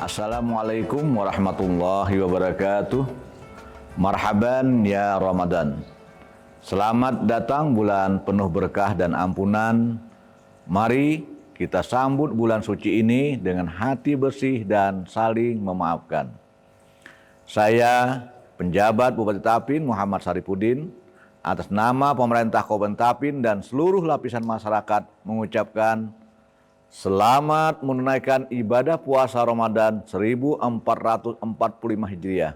Assalamualaikum warahmatullahi wabarakatuh. Marhaban ya Ramadan. Selamat datang bulan penuh berkah dan ampunan. Mari kita sambut bulan suci ini dengan hati bersih dan saling memaafkan. Saya, penjabat Bupati Tapin Muhammad Saripudin, atas nama pemerintah Kabupaten Tapin dan seluruh lapisan masyarakat mengucapkan selamat menunaikan ibadah puasa Ramadan 1445 Hijriah.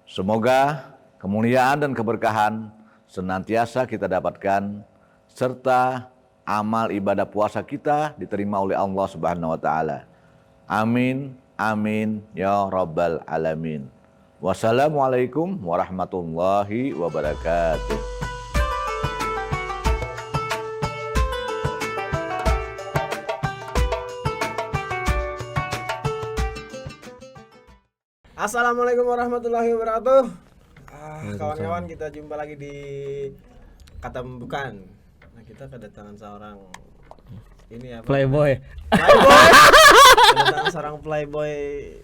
Semoga kemuliaan dan keberkahan senantiasa kita dapatkan serta amal ibadah puasa kita diterima oleh Allah Subhanahu wa taala. Amin amin ya rabbal alamin. Wassalamualaikum warahmatullahi wabarakatuh. Assalamualaikum warahmatullahi wabarakatuh. Kawan-kawan, kita jumpa lagi di Kata Bukan. Nah, kita kedatangan seorang ini apa? Playboy. Kedatangan seorang playboy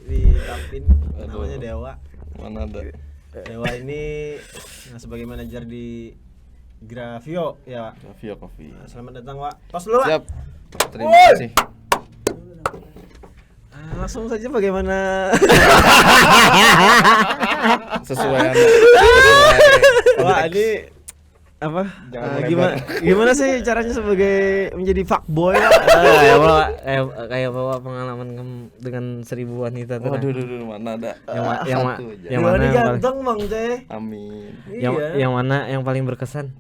di Tapin, namanya Dewa. Mana ada? Dewa ini sebagai manajer di Grafio ya, Pak. Grafio Coffee. Nah, selamat datang, Pak. Tos dulu, Pak. Siap. Terima kasih. Langsung saja bagaimana? Sesuai Wah, ini apa? Gimana sih caranya sebagai menjadi fuckboy? Kayak bawa pengalaman dengan 1000 wanita tuh. Waduh, mana ada? Yang mana ini ganteng, Bang Teh. Amin. Yang mana yang paling berkesan?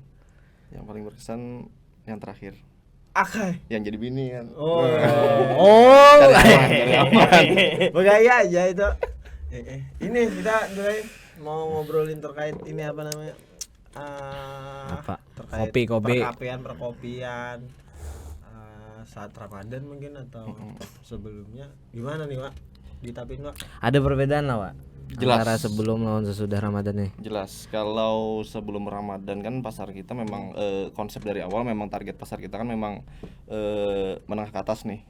Yang paling berkesan yang terakhir. Akai. Yang jadi bini kan. Oh. Cari aman. Bergaya aja itu. Ini kita mulai mau ngobrolin terkait ini apa namanya? Apa? Terkait Kopi. perkopian. Saat Ramadan mungkin atau sebelumnya. Gimana nih, Pak? Di Tapin, Pak? Ada perbedaan lah, Pak. Jelas. Antara sebelum lawan sesudah Ramadan nih. Jelas. Kalau sebelum Ramadan kan pasar kita memang konsep dari awal memang target pasar kita kan memang menengah ke atas nih.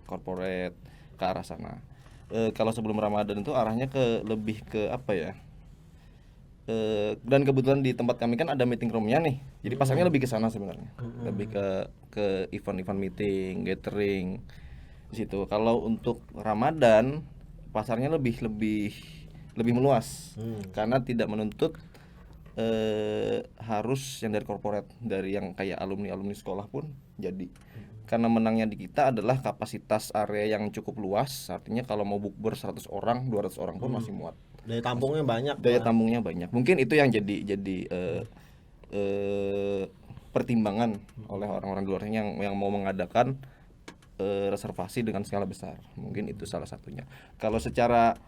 Corporate ke arah sana. Kalau sebelum Ramadan itu arahnya lebih ke apa ya? Dan kebetulan di tempat kami kan ada meeting roomnya nih. Jadi pasarnya lebih ke sana sebenarnya. Lebih ke event-event meeting, gathering di situ. Kalau untuk Ramadan pasarnya lebih meluas karena tidak menuntut harus yang dari corporate, dari yang kayak alumni sekolah pun jadi. Karena menangnya di kita adalah kapasitas area yang cukup luas, artinya kalau mau bukber 100 orang, 200 orang pun masih muat. Daya tampungnya banyak. Daya tampungnya banyak. Mungkin itu yang jadi pertimbangan oleh orang-orang di luar yang mau mengadakan reservasi dengan skala besar. Mungkin itu salah satunya. Kalau secara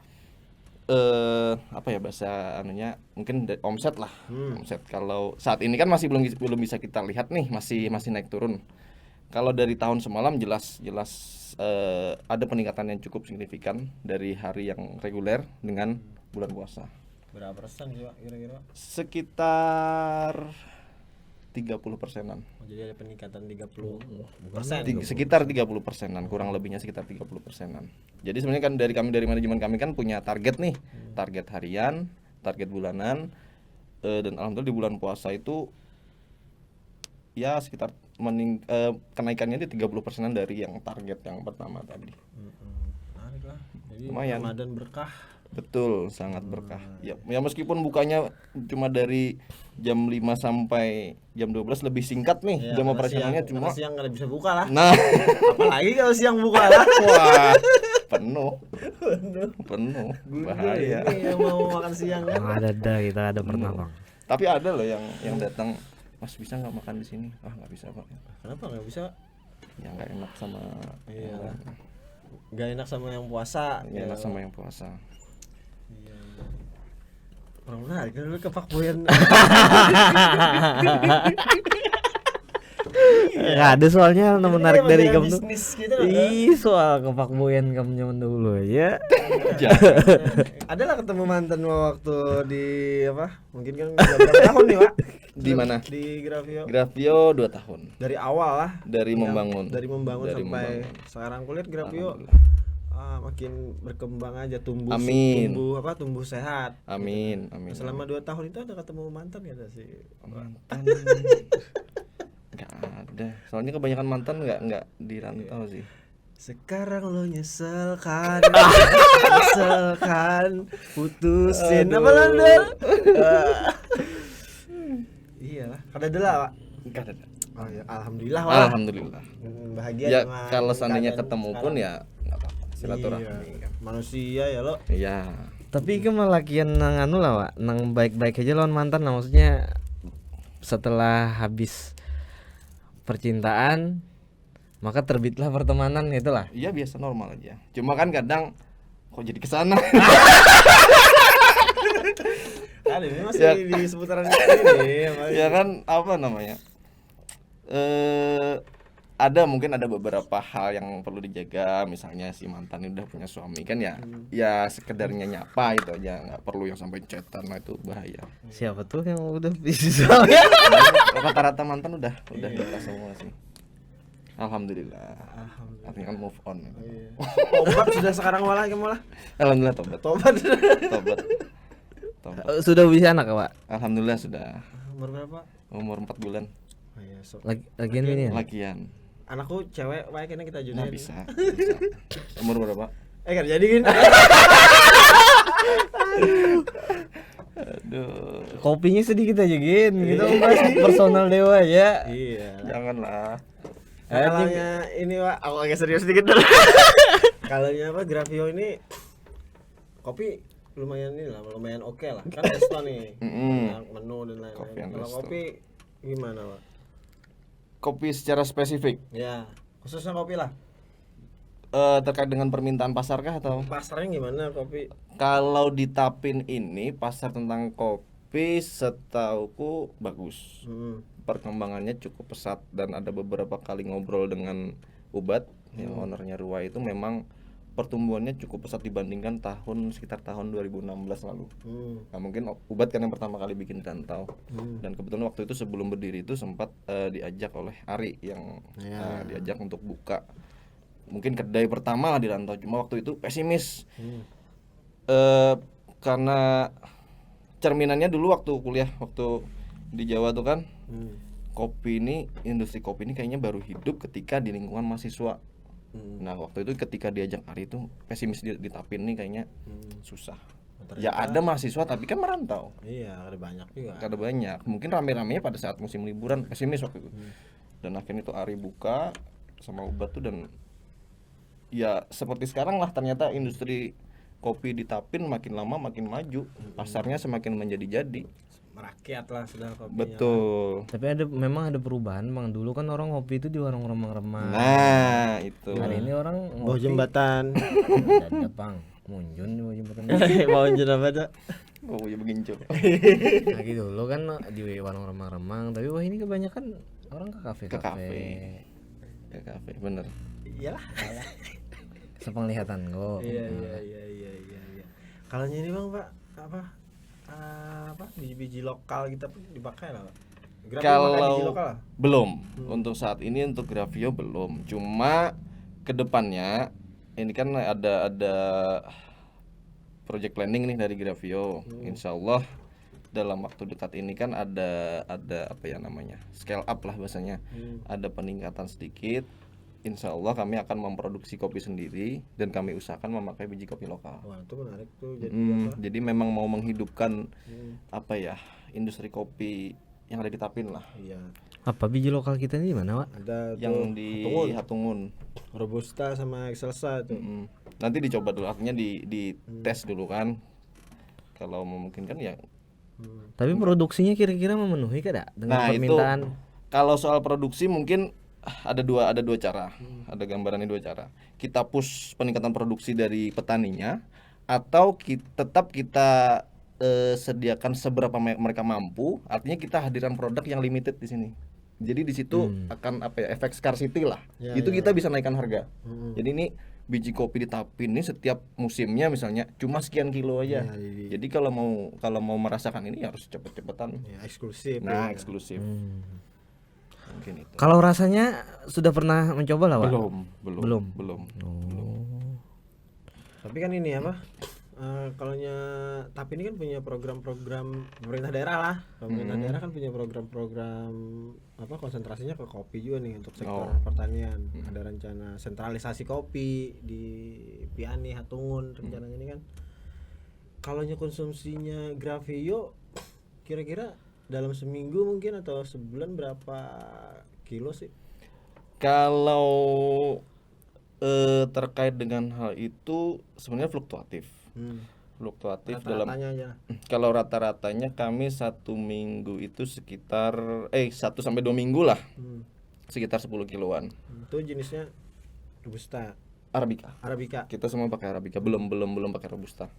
apa ya bahasa anunya, mungkin omset lah. Omset kalau saat ini kan masih belum bisa kita lihat nih, masih naik turun. Kalau dari tahun semalam jelas ada peningkatan yang cukup signifikan dari hari yang reguler dengan bulan puasa. Berapa persen sih, Pak, kira-kira? Sekitar 30%-an. Jadi ada peningkatan 30%. Sekitar 30%-an, kurang lebihnya sekitar 30%-an. Jadi sebenarnya kan dari manajemen kami kan punya target nih, target harian, target bulanan, dan alhamdulillah di bulan puasa itu ya sekitar kenaikannya di 30%-an dari yang target yang pertama tadi. Menarik lah. Jadi lumayan. Ramadan berkah. Betul, sangat berkah. Ya meskipun bukanya cuma dari jam 5 sampai jam 12 lebih singkat nih, jam operasionalnya cuma siang nggak bisa buka lah. Nah, apalagi kalau siang buka lah. wah, penuh. Bahaya. Ini yang mau makan siang kan. Kita ada pernah, Bang. Tapi ada loh yang datang, Mas bisa nggak makan di sini? Ah nggak bisa Pak. Kenapa nggak bisa? Ya nggak enak sama. Iya. Nggak enak sama yang puasa. Nggak enak sama yang puasa. Iya. Orang menarik kan lu ke fuckboyan. Nggak ada soalnya menarik dari kamu tuh. Gitu, Soal kepakboyan kamu zaman dulu ya. Adalah ketemu mantan waktu di apa? Mungkin kan berapa tahun nih, Pak? Di mana? Di Grafio. Grafio 2 tahun. Dari awal lah. Dari membangun. Sampai sekarang kulihat Grafio makin berkembang aja, tumbuh Amin. tumbuh sehat. Amin, amin. Selama 2 tahun itu ada ketemu mantan gak ada sih? Mantan nggak ada. Soalnya kebanyakan mantan nggak di rantau sih. Sekarang lo nyesel kan putusin apa Landel? Iyalah, kada dela Pak. Nggak ada. Oh ya, alhamdulillah Pak. Alhamdulillah. Bahagia Ya dengan kalau seandainya keadaan ketemu pun sekarang. ya nggak apa-apa. Silaturahmi Iya. kan. Manusia ya lo. Iya. Tapi ke malakian nang anu lah Wak, nang baik-baik aja lawan mantan lah, maksudnya setelah habis percintaan maka terbitlah pertemanan itulah. Iya biasa normal aja. Cuma kan kadang kok jadi kesana. Kan ini masih Ya. di seputaran ini. Ya kan apa namanya? Ada mungkin ada beberapa hal yang perlu dijaga, misalnya si mantan ini udah punya suami kan ya, ya sekedarnya nyapa itu aja, nggak perlu yang sampai chatan, nah itu bahaya. Siapa tuh yang udah bisnis soalnya? Rata-rata mantan udah nikah semua sih. Alhamdulillah. Artinya kan move on. Iya. Tobat sudah sekarang malah malah. Alhamdulillah tobat. Tobat. Tobat. Tobat. Sudah bisa anak Wak? Alhamdulillah sudah Umur berapa? umur 4 bulan Oh, iya, so. Lagian ini ya? lagian. Anakku cewek, wae kayaknya kita Nah jodohin. bisa. Umur berapa? Kan jadi gini. Aduh. Kopinya sedikit aja Gin, kita bahas personal Dewa ya. Iya. Janganlah. Kalaunya ini Pak, aku agak serius dikit dulu. Kalaunya apa Grafio ini kopi lumayan ini lah, lumayan oke lah. Kan resto nih. Banyak menu dan Kopi lain-lain. and Kalau resto. kopi gimana, Pak? Kopi secara spesifik Ya, khususnya kopi lah. terkait dengan permintaan pasar kah atau? Pasarnya gimana kopi? Kalau di Tapin ini pasar tentang kopi setauku bagus. Perkembangannya cukup pesat dan ada beberapa kali ngobrol dengan Ubat yang ownernya Ruai itu memang pertumbuhannya cukup pesat dibandingkan sekitar tahun 2016 lalu. Nah, mungkin Ubat kan yang pertama kali bikin rantau dan kebetulan waktu itu sebelum berdiri itu sempat diajak oleh Ari yang diajak untuk buka mungkin kedai pertama lah di rantau, cuma waktu itu pesimis karena cerminannya dulu waktu kuliah waktu di Jawa tuh kan kopi ini, industri kopi ini kayaknya baru hidup ketika di lingkungan mahasiswa. Nah waktu itu ketika diajak Ari itu pesimis di Tapin nih kayaknya susah. Ya ada mahasiswa tapi kan merantau. Iya, ada banyak juga. Ada banyak, mungkin rame-ramenya pada saat musim liburan pesimis waktu itu. Dan akhirnya itu Ari buka sama Ubat tuh dan ya seperti sekarang lah ternyata industri kopi di Tapin makin lama makin maju, pasarnya semakin menjadi-jadi. Merakyat lah sudah kopinya. Betul. Tapi memang ada perubahan Bang. Dulu kan orang ngopi itu di warung remang-remang. Nah itu. Hari ini orang Bawah ngopi jembatan. ada Bang. Munjun di bawah jembatan. Bawah jembatan ada. Oh ya begincur. Lagi dulu kan di warung remang-remang, tapi wah ini kebanyakan orang ke kafe. Ke kafe. Ke kafe bener. Iyalah. Sepenglihatan kok. Iya. Kalau ini Bang Pak, apa biji-biji lokal kita pun dipakai lah Pak. Grafio pakai biji Kalau lokal lah? belum untuk saat ini untuk Grafio belum, cuma kedepannya ini kan ada project planning nih dari Grafio. Insya Allah dalam waktu dekat ini kan ada apa ya namanya scale up lah bahasanya, ada peningkatan sedikit. Insya Allah kami akan memproduksi kopi sendiri dan kami usahakan memakai biji kopi lokal. Wah, itu menarik tuh. Jadi Jadi memang mau menghidupkan apa ya industri kopi yang ada di Tapin lah, iya. Apa biji lokal kita ini di mana, Pak? Ada yang tuh di Hatungun, Hatungun. Robusta sama Excelsa tuh. Nanti dicoba dulu, artinya di tes dulu kan. Kalau memungkinkan ya. Tapi produksinya kira-kira memenuhi kada dengan Nah itu permintaan? kalau soal produksi mungkin ada dua cara, ada gambarannya dua cara. Kita push peningkatan produksi dari petaninya, atau tetap kita sediakan seberapa mereka mampu. Artinya kita hadirkan produk yang limited di sini. Jadi di situ akan apa ya efek scarcity lah. Ya, Itu ya. kita bisa naikkan harga. Jadi ini biji kopi di Tapin ini setiap musimnya misalnya cuma sekian kilo aja. Ya, Jadi kalau mau merasakan ini harus cepet-cepetan. Ya, eksklusif. Nah, ya. eksklusif. Mungkin itu. Kalau rasanya sudah pernah mencoba lah, Pak? Belum. Belum. Belum. Tapi kan ini apa? Tapi ini kan punya program-program pemerintah daerah lah. Pemerintah daerah kan punya program-program apa konsentrasinya ke kopi juga nih untuk sektor pertanian. Ada rencana sentralisasi kopi di Piani, Hatungun rencananya ini kan. Kalau konsumsinya Grafio kira-kira dalam seminggu mungkin atau sebulan berapa kilo sih? Kalau terkait dengan hal itu sebenarnya fluktuatif. Fluktuatif dalam Rata-ratanya aja. kalau rata-ratanya kami 1 minggu itu sekitar 1-2 minggu lah, sekitar 10 kiloan. Itu jenisnya Robusta, Arabica. Arabica. Kita semua pakai Arabica, belum pakai Robusta.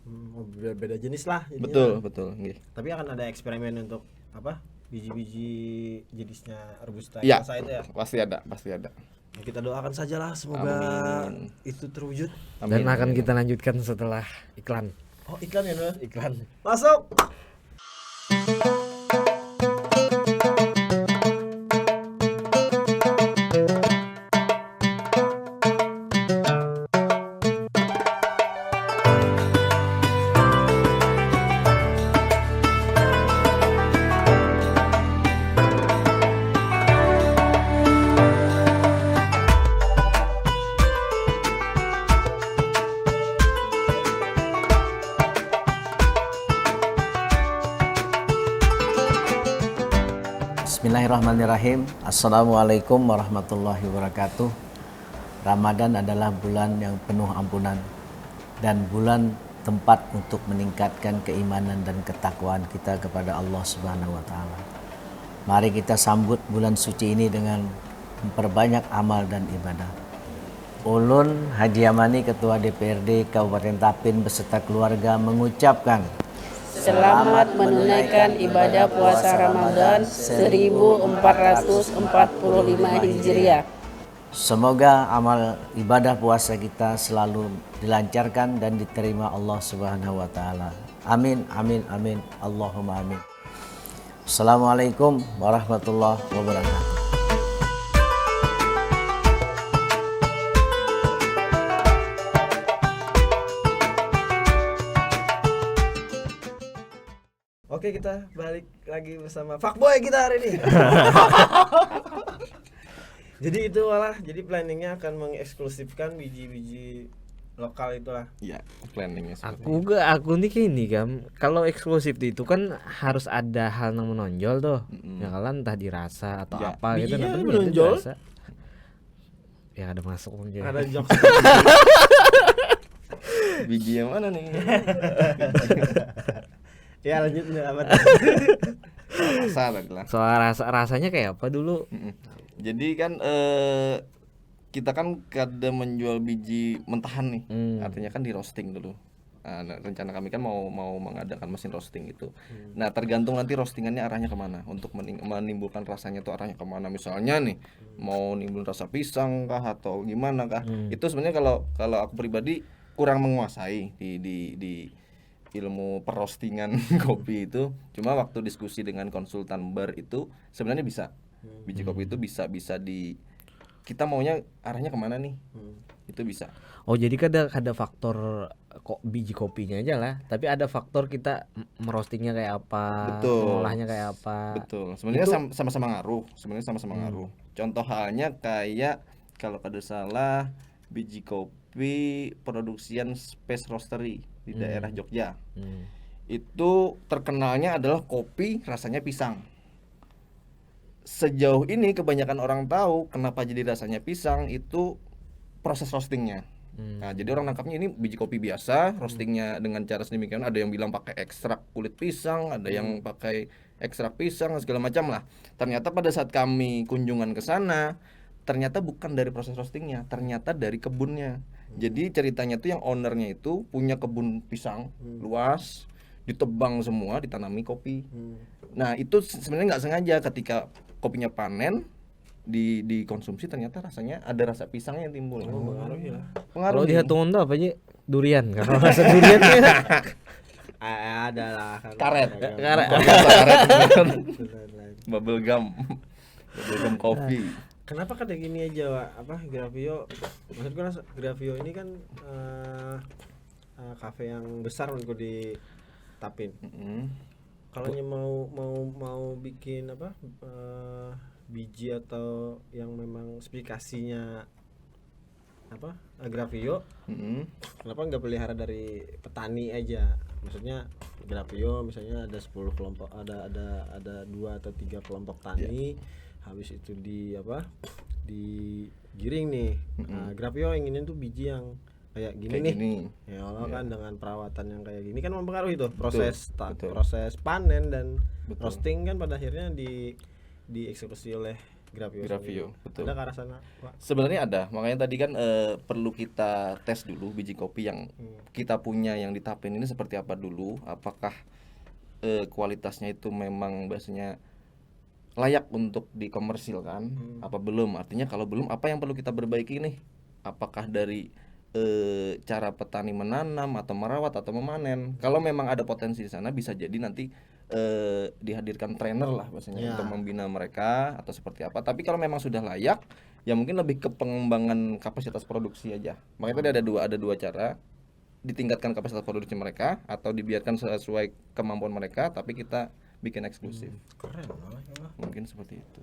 Beda jenis lah jadinya. Betul, nggih. Tapi akan ada eksperimen untuk apa? Biji-biji jenisnya Robusta Ya, Rosa itu ya. pasti ada. Ya, kita doakan sajalah semoga Amin. itu terwujud. Dan akan kita lanjutkan setelah iklan. Oh, iklan ya, Nur? Iklan. Masuk. Bismillahirrahmanirrahim. Assalamualaikum warahmatullahi wabarakatuh. Ramadan adalah bulan yang penuh ampunan dan bulan tempat untuk meningkatkan keimanan dan ketakwaan kita kepada Allah Subhanahu wa taala. Mari kita sambut bulan suci ini dengan memperbanyak amal dan ibadah. Ulun Haji Yamani, Ketua DPRD Kabupaten Tapin beserta keluarga mengucapkan Selamat menunaikan ibadah puasa Ramadan 1445 Hijriah. semoga amal ibadah puasa kita selalu dilancarkan dan diterima Allah Subhanahu wa taala. Amin amin amin. Allahumma amin. Assalamualaikum warahmatullahi wabarakatuh. Oke, kita balik lagi bersama fuckboy kita hari ini. Jadi itu malah, jadi planningnya akan mengeksklusifkan biji-biji lokal itulah. Iya, planningnya seperti Aku nih kayak ini kan, kalau eksklusif itu kan harus ada hal yang menonjol tuh. Ya kalian entah dirasa atau Ya, apa gitu, bijinya nanti menonjol. dirasa. Ya ada masuk mungkin. Ada jokes. biji yang mana nih? Ya lanjut apa? Rasa adalah. Soal rasanya kayak apa dulu? Jadi kan kita kan kadang menjual biji mentahan nih, artinya kan di roasting dulu. Nah, rencana kami kan mau mengadakan mesin roasting itu. Nah, tergantung nanti roastingannya arahnya kemana untuk menimbulkan rasanya tuh arahnya kemana. Misalnya nih mau nimbulin rasa pisang kah atau gimana kah? Itu sebenarnya kalau aku pribadi kurang menguasai di ilmu perroastingan kopi itu. Cuma waktu diskusi dengan konsultan bar itu sebenarnya bisa biji kopi itu bisa kita maunya arahnya kemana nih, itu bisa. Oh jadi ada faktor kok biji kopinya aja lah, tapi ada faktor kita merostingnya kayak apa, Betul. mengolahnya kayak apa. Betul, sebenarnya sama-sama ngaruh, ngaruh. Contoh halnya kayak kalau kada salah biji kopi produksian Space Roastery di daerah Jogja. Itu terkenalnya adalah kopi rasanya pisang. Sejauh ini kebanyakan orang tahu kenapa jadi rasanya pisang itu proses roastingnya. Nah, jadi orang nangkapnya ini biji kopi biasa, roastingnya dengan cara sedemikian. Ada yang bilang pakai ekstrak kulit pisang, ada yang pakai ekstrak pisang, segala macam lah. Ternyata pada saat kami kunjungan ke sana, ternyata bukan dari proses roastingnya, ternyata dari kebunnya. Jadi ceritanya tuh yang ownernya itu punya kebun pisang luas, ditebang semua, ditanami kopi. Nah, itu sebenarnya nggak sengaja ketika kopinya panen dikonsumsi ternyata rasanya ada rasa pisangnya yang timbul. Kalau di Hatungun tuh apa aja? Durian kan. Kalau rasa duriannya Ada lah. Karet. karet. Bubble gum kopi. Kenapa kada gini aja, Wak? Apa Grafio? Maksudku Grafio ini kan kafe yang besar untuk di Tapin. Kalau mau bikin apa biji atau yang memang spesifikasinya apa Grafio, kenapa nggak pelihara dari petani aja? Maksudnya Grafio misalnya ada 10 kelompok, ada 2 atau 3 kelompok tani, habis itu digiring nih. Grafio inginin tuh biji yang kayak gini. Ya Allah kan dengan perawatan yang kayak gini kan mempengaruhi tuh proses proses panen dan roasting kan pada akhirnya dieksekusi oleh Grafio. Betul. Ada ke arah sana, Pak? Sebenarnya ada, makanya tadi kan perlu kita tes dulu biji kopi yang kita punya yang di Tapin ini seperti apa dulu, apakah kualitasnya itu memang biasanya layak untuk dikomersilkan, apa belum? Artinya kalau belum, apa yang perlu kita perbaiki nih? Apakah dari cara petani menanam atau merawat atau memanen? Kalau memang ada potensi di sana, bisa jadi nanti dihadirkan trainer lah biasanya untuk membina mereka atau seperti apa. Tapi kalau memang sudah layak, ya mungkin lebih ke pengembangan kapasitas produksi aja. Makanya tadi ada dua cara, ditingkatkan kapasitas produksi mereka atau dibiarkan sesuai kemampuan mereka, tapi kita bikin eksklusif. Keren lah. Mungkin seperti itu.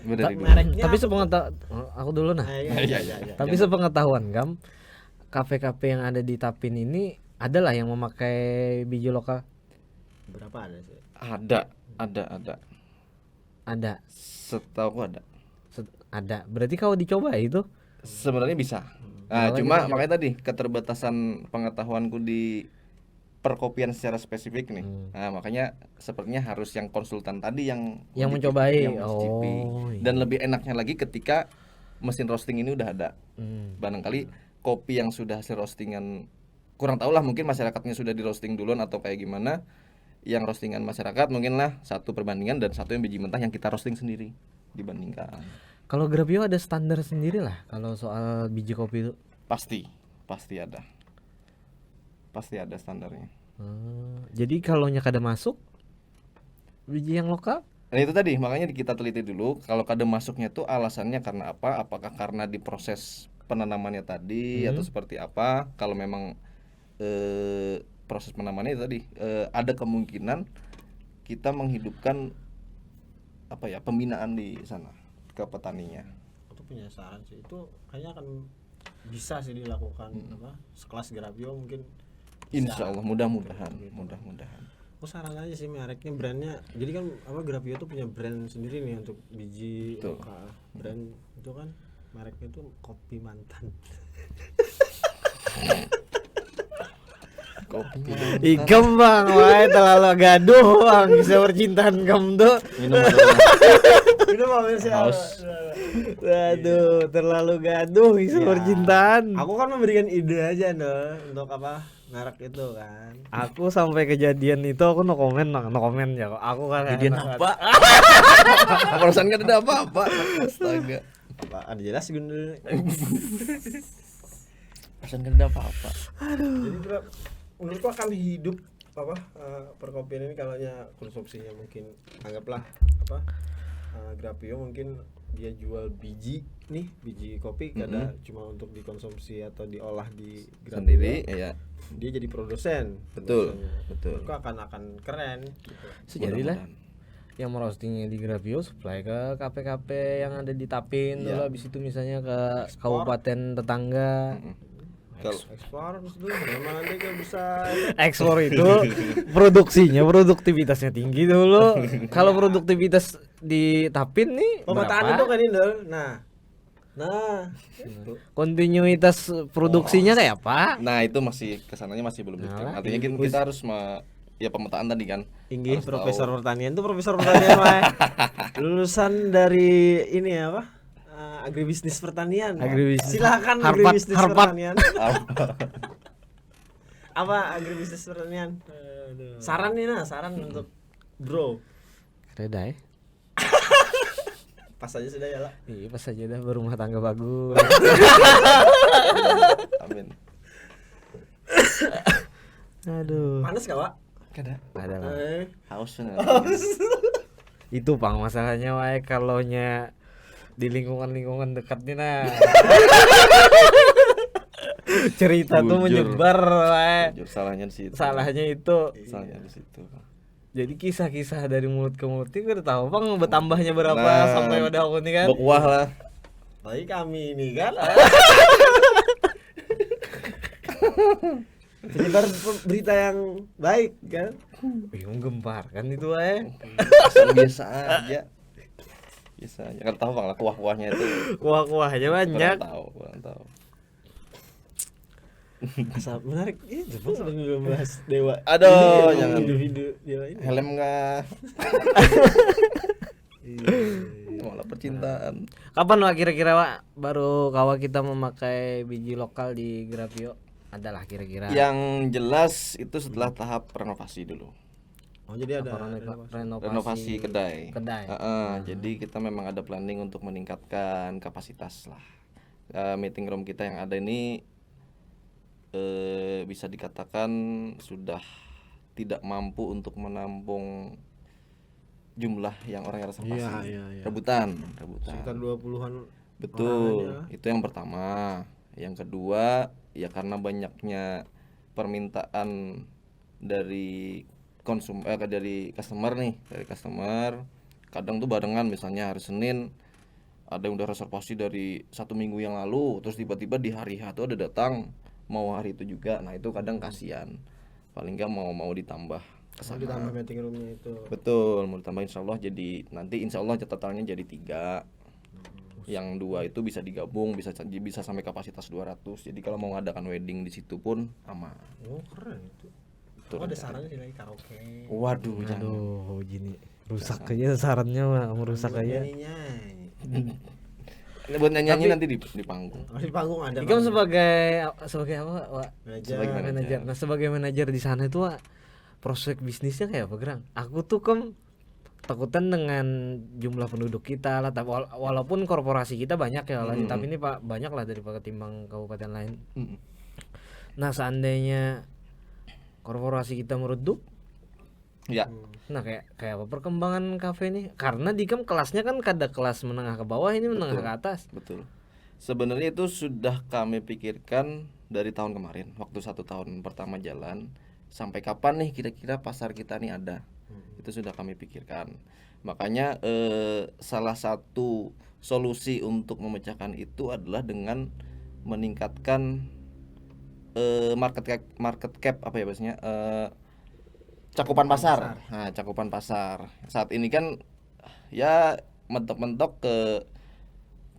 Tapi sepengetahuan aku dulu nah. Tapi sepengetahuan Gam, kafe-kafe yang ada di Tapin ini adalah yang memakai biji lokal. Berapa ada sih? Ada. Setahu ada. Ada. Berarti kalau dicoba itu sebenarnya bisa. Nah, cuma makanya tadi keterbatasan pengetahuanku di perkopian secara spesifik nih. Nah, makanya sepertinya harus yang konsultan tadi yang mencobai. mencicipi. Dan lebih enaknya lagi ketika mesin roasting ini udah ada. Barangkali kopi yang sudah hasil roastingan kurang tahu lah, mungkin masyarakatnya sudah di roasting duluan atau kayak gimana. Yang roastingan masyarakat mungkin lah 1 perbandingan dan 1 yang biji mentah yang kita roasting sendiri dibandingkan. Kalau Grafio ada standar sendiri lah kalau soal biji kopi itu. Pasti ada standarnya. Jadi kalau kada masuk biji yang lokal? Nah itu tadi makanya kita teliti dulu kalau kada masuknya tuh alasannya karena apa? Apakah karena di proses penanamannya tadi atau seperti apa? Kalau memang proses penanamannya itu tadi ada kemungkinan kita menghidupkan pembinaan di sana ke petaninya. Itu punya saran sih, itu kayaknya akan bisa sih dilakukan sekelas Grafio mungkin. Insya Allah mudah-mudahan. Aku saran aja sih mereknya, brandnya. Jadi kan Grafio tuh punya brand sendiri nih untuk biji lokal. Brand itu kan mereknya tuh Kopi Mantan. Kopi. Ikam bang, wae terlalu gaduh bang, bisa percintaan kamu tuh. Minum apa sih? Waduh, terlalu gaduh bisa percintaan. Aku kan memberikan ide aja untuk merek itu kan. Aku sampai kejadian itu aku no komen ya. Aku kan kejadian apa? Perasaan kan ada apa-apa. Astaga. Ada jelas gundul. Perasaan kan ada apa-apa. Jadi menurutku akan hidup perkopian ini kalau konsumsinya mungkin anggaplah Grafio mungkin dia jual biji kopi kada cuma untuk dikonsumsi atau diolah di Grafio sendiri ya. Dia jadi produsen. Betul. Itu akan keren gitu. Sejadilah yang merostingnya di Grafio supply ke kafe-kafe yang ada di Tapin dulu, habis itu misalnya ke kabupaten tetangga. Kalau ekspor dulu memang nanti kan bisa ekspor itu produktivitasnya tinggi dulu. Kalau produktivitas di Tapin nih pemetaan itu kan Indol. Nah itu. Kontinuitas produksinya kayak apa? Nah itu masih kesananya masih belum detail. Artinya kita harus pemetaan tadi kan. Inggih profesor pertanian tuh profesor pertanian lulusan dari ini agribisnis pertanian. Silakan agribisnis pertanian. Apa agribisnis pertanian? Saran nih saran untuk bro. Reda ya. Pas aja sudah ya lah. Iya pas aja dah berumah tangga bagus. Amin. Aduh. Panas gak Pak? Kada. Ada lah. Haus. Itu Pang masalahnya wae kalau di lingkungan dekat nih nah. Cerita tuh Bujur. menyebar, weh. Jujur salahnya di situ. Salahnya itu. Salahnya di situ. Jadi kisah-kisah dari mulut ke mulut itu udah tahu bang bertambahnya berapa Nah, sampai pada aku ini kan. Berkuah lah. Tapi kami ini kan penyebar berita yang baik kan. Bingung gempar kan itu Asal biasa aja. Biasa aja. Kan tahu bang lah kuah-kuahnya itu. kuah-kuahnya banyak. Kurang tahu. Asal menarik. Jepang sudah membahas dewa. Aduh, Ini, jangan. video dewa ini. Helm enggak? Malah percintaan. Kapan Wak kira-kira Wak baru kawa kita memakai biji lokal di Grafio? Adalah kira-kira. Yang jelas itu setelah tahap renovasi dulu. Oh jadi ada Renovasi kedai. Kedai. Jadi kita memang ada planning untuk meningkatkan kapasitas lah. Meeting room kita yang ada ini bisa dikatakan sudah tidak mampu untuk menampung jumlah yang orang yang reservasi. Iya. Rebutan. sekitar 20-an. Betul. Itu yang pertama. Yang kedua, ya karena banyaknya permintaan dari dari customer nih, kadang tuh barengan, misalnya hari Senin ada yang udah reservasi dari 1 minggu yang lalu, terus tiba-tiba di hari H tuh ada datang mau hari itu juga. Nah itu kadang kasihan, paling nggak mau ditambah kesana. Ditambah meeting roomnya itu. Betul, mau ditambah insyaallah jadi nanti insyaallah totalnya jadi 3. Yang 2 itu bisa digabung, bisa sampai kapasitas 200. Jadi kalau mau ngadakan wedding di situ pun aman. Oh keren itu. Betul. Ada sarannya sih lagi karaoke. Waduh, jangan. Aduh, gini rusak aja sarannya Wak, merusak aja. Nyanyi. Ini buat nyanyi nanti di panggung. Oh, di panggung ada. Ikam sebagai apa Wak? Manajer. Manajer. Nah sebagai manajer di sana itu Wak, prospek bisnisnya kayak apa Gerang? Aku tuh takutan dengan jumlah penduduk kita lah, tapi walaupun korporasi kita banyak ya lah, tapi ini Pak banyak lah daripada ketimbang kabupaten lain. Nah seandainya korporasi kita meredup, Ya. nah kayak apa perkembangan kafe ini? Karena di kelasnya kan ada kelas menengah ke bawah, ini menengah ke atas. Betul. Sebenarnya itu sudah kami pikirkan dari tahun kemarin, waktu 1 tahun pertama jalan, sampai kapan nih kira-kira pasar kita nih ada. Itu sudah kami pikirkan. Makanya salah satu solusi untuk memecahkan itu adalah dengan meningkatkan market cap apa ya biasanya, cakupan pasar. Nah, cakupan pasar. Saat ini kan ya mentok-mentok ke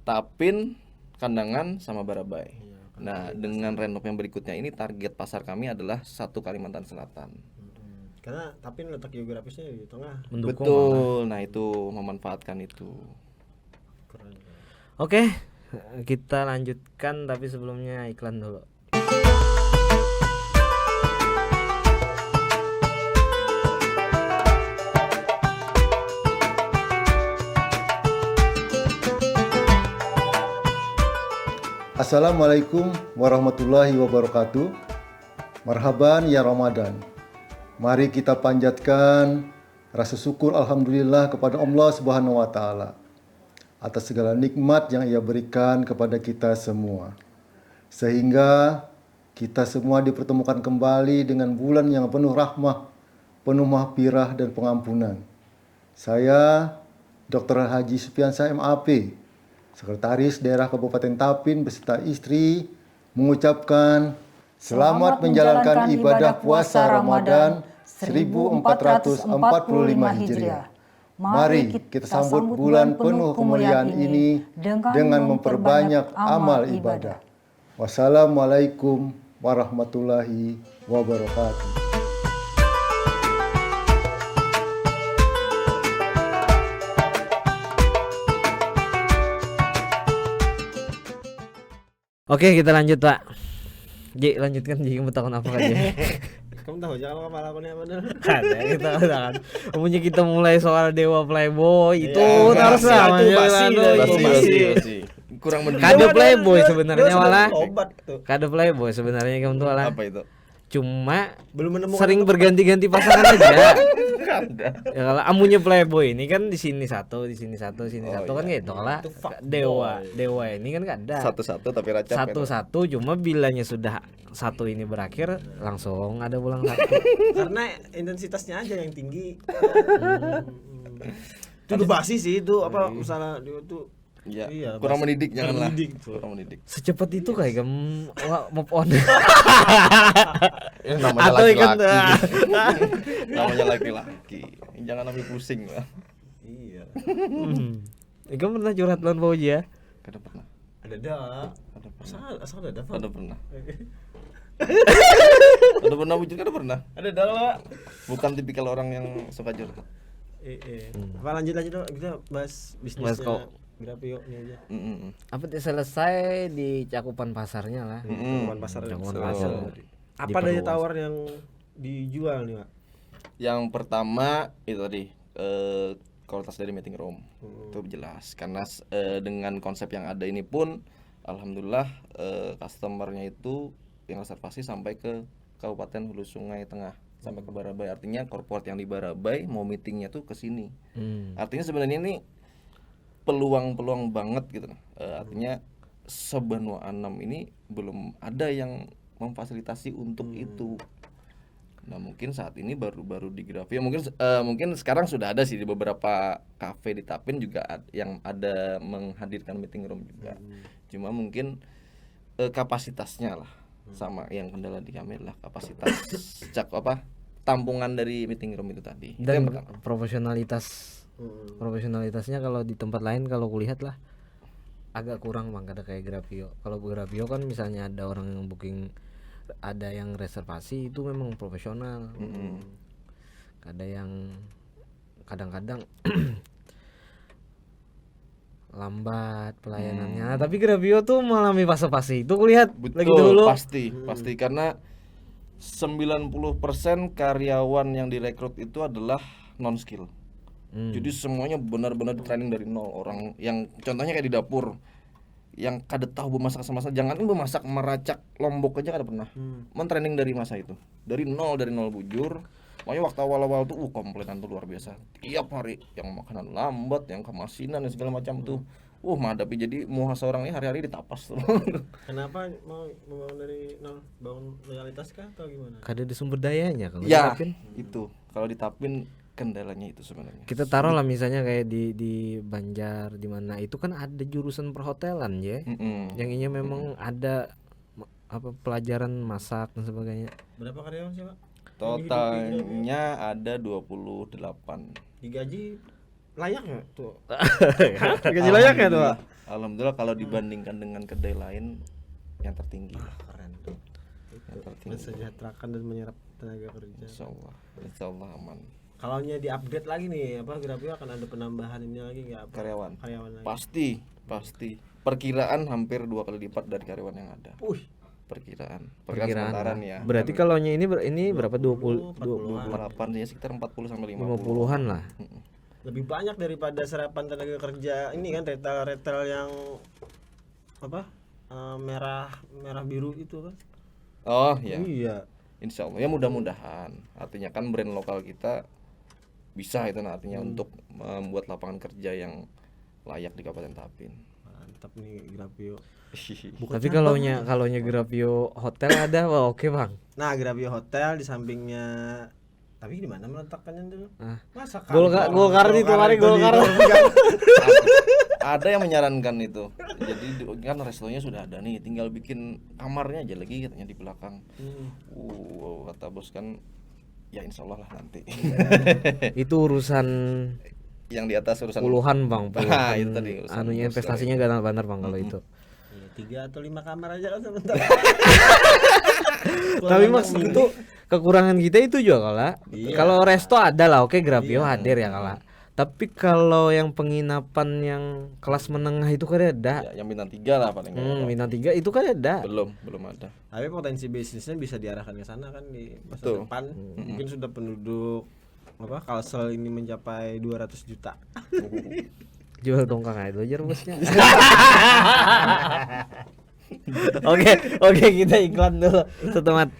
Tapin, Kandangan sama Barabai. Nah, dengan renov yang berikutnya ini target pasar kami adalah 1 Kalimantan Selatan. Karena tapi letak geografisnya di tengah. Mendukung. Betul. Nah, itu memanfaatkan itu. Keren. Oke, kita lanjutkan tapi sebelumnya iklan dulu. Assalamualaikum warahmatullahi wabarakatuh. Marhaban ya Ramadan. Mari kita panjatkan rasa syukur alhamdulillah kepada Allah Subhanahu wa taala atas segala nikmat yang Ia berikan kepada kita semua. Sehingga kita semua dipertemukan kembali dengan bulan yang penuh rahmah, penuh mahfirah dan pengampunan. Saya Dr. Haji Supiansyah MAP, Sekretaris Daerah Kabupaten Tapin beserta istri mengucapkan selamat menjalankan ibadah puasa Ramadan 1445 Hijriah. Mari kita sambut bulan penuh kemuliaan ini dengan memperbanyak amal ibadah. Wassalamualaikum warahmatullahi wabarakatuh. Oke, kita lanjut Pak. Ji, lanjutkan Ji, kamu tahun apa aja? Kamu tahu jangan apa aku nih apa dah? Ada kita kan. Umumnya kita mulai soal Dewa Playboy itu harus basi, lah itu basi. Kurang mendidik. Kado Playboy sebenarnya Dia malah. obat tuh. Kado Playboy sebenarnya kamu tuh malah. Apa itu? Cuma Belum menemukan sering berganti-ganti pasangan aja. Ya kalau amunya Playboy ini kan di sini satu, di sini satu, di sini Oh, satu kan iya. gitu. Kalau Itu fuckboy. dewa ini kan gak ada. Satu-satu tapi racap. Satu-satu, cuma bilanya sudah satu ini berakhir langsung ada pulang satu. Karena intensitasnya aja yang tinggi. Itu udah basi sih itu apa usaha dia tuh. Ya, Iya, kurang mendidik janganlah. mendidik, tuh. Kurang mendidik. Secepat itu kayak move on. Ya, namanya Atau ikan laki-laki. Namanya laki-laki. Jangan ambil pusing lah. Iya. Ikan pernah curhat lawan Fauzi ya? Kada pernah. Ada dah. Ada pernah. Asal ada dah. Ada pernah. Ada pernah bujur kada pernah. Ada dah lah. Bukan tipikal orang yang suka curhat. Apa lanjut dong kita bahas bisnisnya. Bahas kok. Grafio ini aja. Apa selesai di cakupan pasarnya lah. Cakupan pasar. Cakupan So, pasar. Apa daya tawar yang dijual nih, Pak? Yang pertama itu tadi kualitas dari meeting room. Itu jelas karena dengan konsep yang ada ini pun alhamdulillah customernya itu yang reservasi sampai ke Kabupaten Hulu Sungai Tengah, sampai ke Barabai. Artinya corporate yang di Barabai mau meetingnya tuh ke sini. Artinya sebenarnya ini peluang-peluang banget gitu. Artinya sebenua 6 ini belum ada yang memfasilitasi untuk itu. Nah mungkin saat ini baru di Grafio, mungkin sekarang sudah ada sih di beberapa kafe di Tapin juga yang ada menghadirkan meeting room juga. Cuma mungkin kapasitasnya lah sama yang kendala di kami adalah kapasitas tampungan dari meeting room itu tadi. Itu yang Dan pertama. profesionalitasnya kalau di tempat lain kalau kulihat lah agak kurang bang, kada kayak Grafio. Kalau Grafio kan misalnya ada orang yang booking, ada yang reservasi itu memang profesional. Ada yang kadang-kadang lambat pelayanannya. Tapi Grafio tuh mengalami fase-fase itu kulihat lagi dulu. Pasti karena 90% karyawan yang direkrut itu adalah non skill. Jadi semuanya benar-benar di training dari nol. Orang yang contohnya kayak di dapur yang kada tahu bemasak sama-sama, jangan bemasak meracak lombok aja kada pernah. Men-training dari masa itu. Dari nol bujur. Makanya waktu awal-awal tuh komplainan tuh luar biasa. Tiap hari yang makanan lambat, yang kemasinan dan segala macam tuh. Menghadapi jadi muhasa orang ini hari-hari ditapas tuh. Kenapa mau membangun dari nol, bangun loyalitas kah atau gimana? Kada ada sumber dayanya kalau Ya, di Tapin. itu. Kalau di Tapin kendalanya itu sebenarnya. Kita taruh lah misalnya kayak di Banjar di mana itu kan ada jurusan perhotelan ya. Yang ini memang ada pelajaran masak dan sebagainya. Berapa karyawan sih, Pak? Totalnya ada 28. Digaji layak ya tuh? Digaji layak ya tuh, Pak? Alhamdulillah kalau dibandingkan dengan kedai lain yang tertinggi. Keren tuh. Yang tertinggi. Mensejahterakan dan menyerap tenaga kerja. Insyaallah aman. Kalau nya di-upgrade lagi nih, Grafio akan ada penambahan ini lagi enggak? Karyawan lagi. Pasti. Perkiraan hampir 2 kali lipat dari karyawan yang ada. Perkiraan sementara nih ya. Berarti kalau nya ini berapa 20 28 ya sekitar 40 sampai 50. 50-an lah. Lebih banyak daripada serapan tenaga kerja ini kan retail yang merah biru itu kan. Oh ya. Iya. Insyaallah ya mudah-mudahan. Artinya kan brand lokal kita bisa itu artinya untuk membuat lapangan kerja yang layak di Kabupaten Tapin. Mantap nih Grafio. Tapi kalau nya Grafio hotel ada, wah oke bang. Nah Grafio hotel di sampingnya, tapi di mana meletakkannya dulu? Masa Golkar itu mari Golkar. Ada yang menyarankan itu. Jadi kan restonya sudah ada nih, tinggal bikin kamarnya aja lagi katanya di belakang. Kata bos kan ya insyaallah lah nanti. Itu urusan yang di atas urusan puluhan bang. Nah, itu tadi urusan anunya bos investasinya gak benar bang kalau itu. 3 atau 5 kamar aja kan sebentar. Tapi maksud itu kekurangan kita itu juga kala. Kalau resto ada lah, oke Grafio hadir ya kala. Tapi kalau yang penginapan yang kelas menengah itu kan ada. Ya, yang bintang 3 lah paling enggak. Bintang 3 itu kan ada. Belum ada. Tapi potensi bisnisnya bisa diarahkan ke sana kan di masa Betul. depan. Mungkin sudah penduduk Kalsel ini mencapai 200 juta. Jual tongkang aja aja bosnya. Oke, kita iklan dulu. Setemat.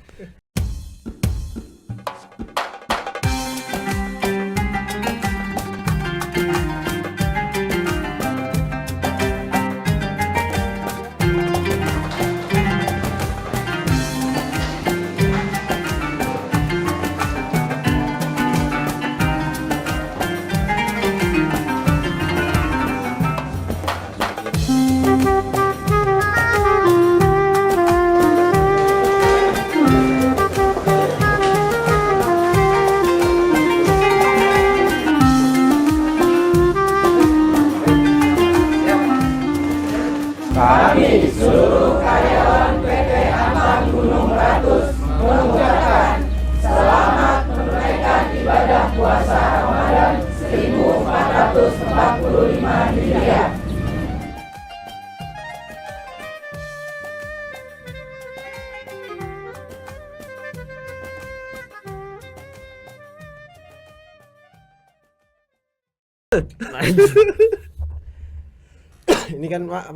Ini kan Pak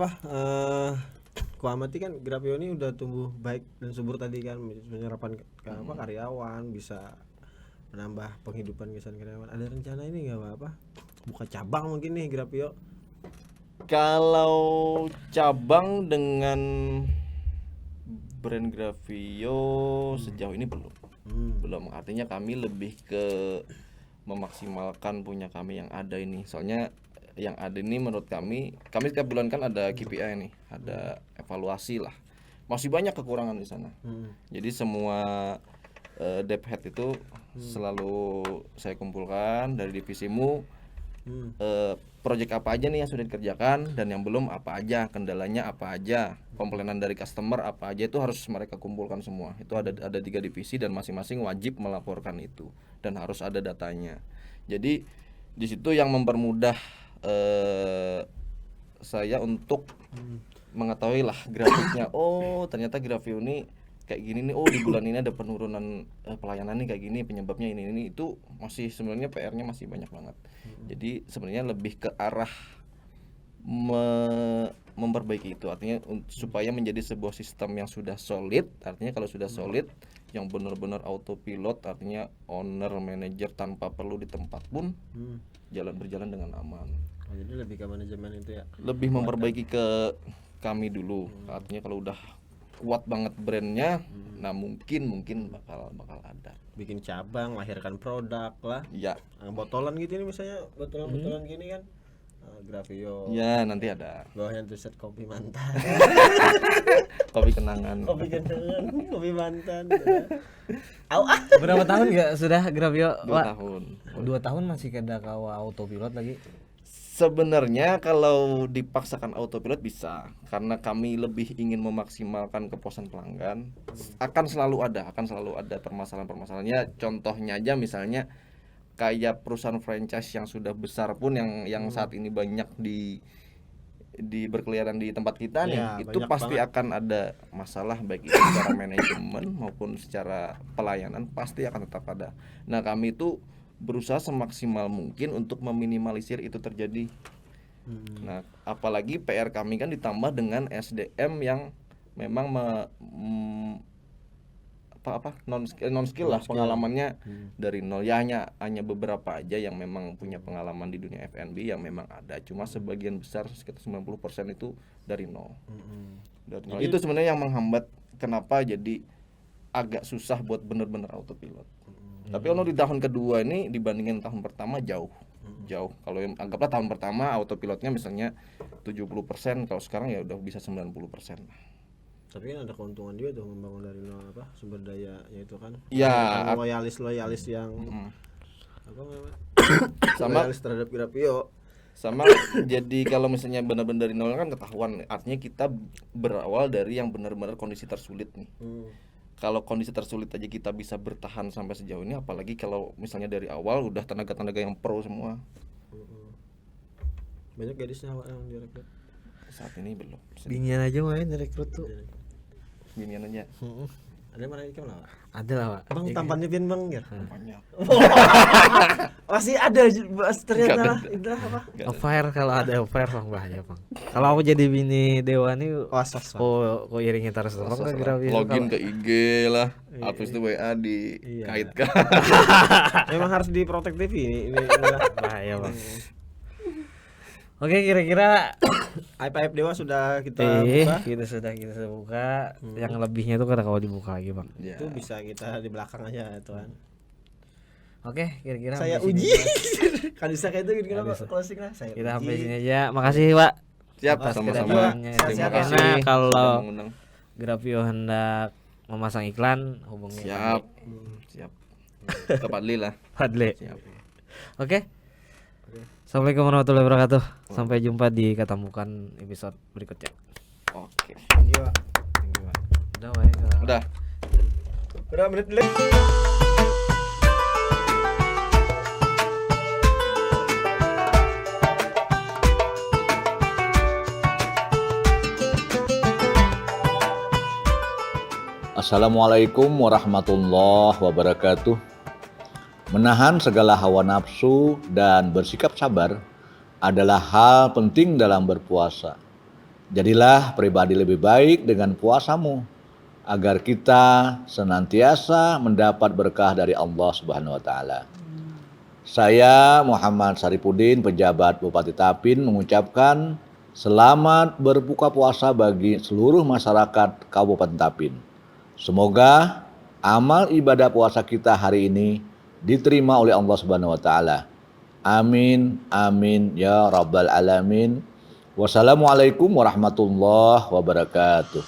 ku amati kan Grafio ini udah tumbuh baik dan subur tadi kan, menyerapan karyawan, bisa menambah penghidupan kesan karyawan. Ada rencana ini nggak Pak buka cabang mungkin nih Grafio? Kalau cabang dengan brand Grafio sejauh ini belum. Artinya kami lebih ke memaksimalkan punya kami yang ada ini. Soalnya yang ada ini menurut kami setiap bulan kan ada KPI nih, ada evaluasi lah. Masih banyak kekurangan di sana. Jadi semua dev head itu selalu saya kumpulkan dari divisimu. Project apa aja nih yang sudah dikerjakan dan yang belum apa aja, kendalanya apa aja, komplainan dari customer apa aja, itu harus mereka kumpulkan semua. Itu ada 3 divisi dan masing-masing wajib melaporkan itu dan harus ada datanya. Jadi di situ yang mempermudah saya untuk mengetahui lah grafiknya. Oh ternyata Grafio ini kayak gini nih. Oh di bulan ini ada penurunan pelayanan nih kayak gini, penyebabnya ini. Itu masih sebenarnya PR-nya masih banyak banget. Jadi sebenarnya lebih ke arah memperbaiki itu, artinya supaya menjadi sebuah sistem yang sudah solid. Artinya kalau sudah solid, yang benar-benar autopilot, artinya owner manager tanpa perlu di tempat pun berjalan dengan aman. Jadi lebih ke manajemen itu ya. Lebih memperbaiki ke kami dulu. Artinya kalau udah kuat banget brandnya, nah mungkin bakal ada. Bikin cabang, lahirkan produk lah. Ya. Botolan gitu nih misalnya, botolan gini kan. Grafio. Ya nanti ada. Bawahnya tulisan kopi mantan. Kopi kenangan. Kopi mantan. Berapa tahun nggak sudah Grafio? 2 tahun. 2 tahun masih ada kawa autopilot lagi. Sebenarnya kalau dipaksakan autopilot bisa, karena kami lebih ingin memaksimalkan kepuasan pelanggan. Akan selalu ada permasalahan-permasalahannya. Contohnya aja misalnya kayak perusahaan franchise yang sudah besar pun yang saat ini banyak di berkeliaran di tempat kita nih, Ya, itu banyak pasti banget. akan ada masalah baik itu secara manajemen maupun secara pelayanan, pasti akan tetap ada. Nah kami itu berusaha semaksimal mungkin untuk meminimalisir itu terjadi. Nah apalagi PR kami kan ditambah dengan SDM yang memang non skill lah, pengalamannya dari nol. Ya hanya beberapa aja yang memang punya pengalaman di dunia F&B yang memang ada, cuma sebagian besar sekitar 90% itu dari nol. Dari nol. Itu sebenarnya yang menghambat kenapa jadi agak susah buat bener-bener autopilot. Tapi kalau di tahun kedua ini dibandingin tahun pertama jauh. Kalau yang anggaplah tahun pertama autopilotnya misalnya 70%, kalau sekarang ya udah bisa 90%. Tapi kan ada keuntungan juga tuh membangun dari nol sumber dayanya itu kan. Ya, loyalis yang apa namanya? Sama loyalis terhadap Grafio. sama jadi kalau misalnya benar-benar dari nol kan ketahuan, artinya kita berawal dari yang benar-benar kondisi tersulit nih. Kalau kondisi tersulit aja kita bisa bertahan sampai sejauh ini, apalagi kalau misalnya dari awal udah tenaga-tenaga yang pro semua. Banyak gadisnya Pak yang direkrut. Saat ini belum. Binian aja main direkrut tuh. Binian aja. Ada mana ikan lah Pak? Ada lah Pak. Bang tampannya pian Bang ya. Banyak. Masih ada ternyata Nggak ada. itu apa? Affair, kalau ada affair Bang bahaya Bang. Kalau aku jadi bini Dewa nih, Was. kok iringin terus Bang ke Grafio. Login ke IG lah, habis itu WA dikaitkan. Memang harus diprotektif ini Bahaya Bang. Oke, kira-kira Aib Dewa sudah kita buka. kita sudah buka. Yang lebihnya tuh kalau dibuka lagi Bang. Ya. Itu bisa kita di belakang aja tuan. Oke, kira-kira Saya sampai sini uji. aja. Kan bisa kayak itu kenapa closing lah saya. Kita sampai uji. sini aja. Makasih Pak. Siap, Atas sama-sama. kedatangannya. Sehat-sehat, Terima Pak. kasih Karena kalau sudah mengundang. Grafio hendak memasang iklan, hubungi Siap. Siap. Ke Padli lah. Fadli. Siap. Oke. Assalamualaikum warahmatullahi wabarakatuh. Sampai jumpa di Ketemukan episode berikutnya. Oke. Thank you, Pak. Udah, Pak, ya. Udah. Berapa menit dulu? Assalamualaikum warahmatullahi wabarakatuh. Menahan segala hawa nafsu dan bersikap sabar adalah hal penting dalam berpuasa. Jadilah pribadi lebih baik dengan puasamu agar kita senantiasa mendapat berkah dari Allah Subhanahu wa taala. Saya Muhammad Saripudin, pejabat Bupati Tapin, mengucapkan selamat berbuka puasa bagi seluruh masyarakat Kabupaten Tapin. Semoga amal ibadah puasa kita hari ini diterima oleh Allah Subhanahu wa taala. Amin amin ya rabbal alamin. Wassalamualaikum warahmatullahi wabarakatuh.